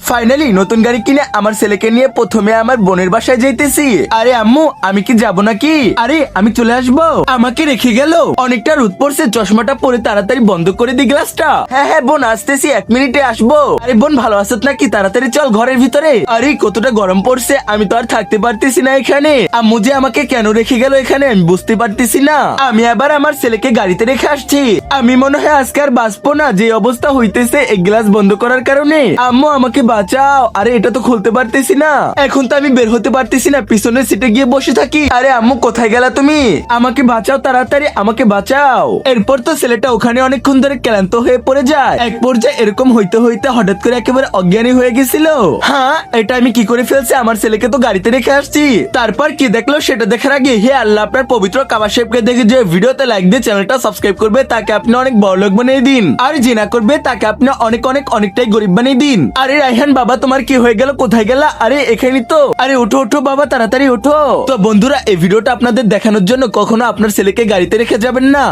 Finally নতুন গাড়ি কিনে আমার ছেলেকে নিয়ে প্রথমে আমার বোনের বাসায় যাইতেছি। আরে আম্মু, আমি কি যাব নাকি? আরে আমি চলে আসবো, আমাকে রেখে গেল। অনেকটা রোদ পড়ছে, চশমাটা পরে তাড়াতাড়ি বন্ধ করে দি গ্লাসটা। হ্যাঁ হ্যাঁ বোন, আসতেছি, 1 মিনিটে আসবো। আরে বোন, ভালো আছো নাকি? তাড়াতাড়ি চল ঘরের ভিতরে। আরে কতটা গরম পড়ছে, আমি তো আর থাকতে পারতেছি না এখানে। আম্মু যে আমাকে কেন রেখে গেল এখানে আমি বুঝতে পারতেছি না। আমি আবার আমার ছেলেকে গাড়িতে রেখে আসছি। আমি মনে হয় আজকে আর বাঁচবো না, যে অবস্থা হইতেছে এই গ্লাস বন্ধ করার কারণে। আম্মু আমাকে বাঁচাও। আরে এটা তো খুলতে পারতেছি না, এখন তো আমি বের হতে পারতেছি না, পিছনের সিটে গিয়ে বসে থাকি। আরে আম্মু কোথায় গেলা তুমি? আমাকে বাঁচাও তাড়াতাড়ি, আমাকে বাঁচাও। এরপর তো ছেলেটা ওখানে অনেকক্ষণ ধরে ক্লান্ত হয়ে পড়ে যায়। এক পর্যায়ে এরকম হইতে হইতে হঠাৎ করে একেবারে অজ্ঞানী হয়ে গেছিল। হ্যাঁ, এটা আমি কি করে ফেলছি? আমার ছেলেকে তো গাড়িতে রেখে আসছি। তারপর কি দেখলো সেটা দেখার আগে হে আল্লাহ, আপনার পবিত্র কাবা সাহেবকে দেখে যে ভিডিওতে লাইক দিয়ে চ্যানেলটা সাবস্ক্রাইব করবে তাকে আপনি অনেক বড় লোক বানিয়ে দিন, আর যে না করবে তাকে আপনি অনেক অনেক অনেকটাই গরিব বানিয়ে দিন। আরে রায়হান বাবা, তোমার কি হয়ে গেল? কোথায় গেলা? আরে এখানে তো। আরে ওঠো ওঠো বাবা, তাড়াতাড়ি ওঠো। তো বন্ধুরা, এই ভিডিওটা আপনাদের দেখানোর জন্য কখনো আপনার ছেলেকে গাড়িতে রেখে যাবেন না।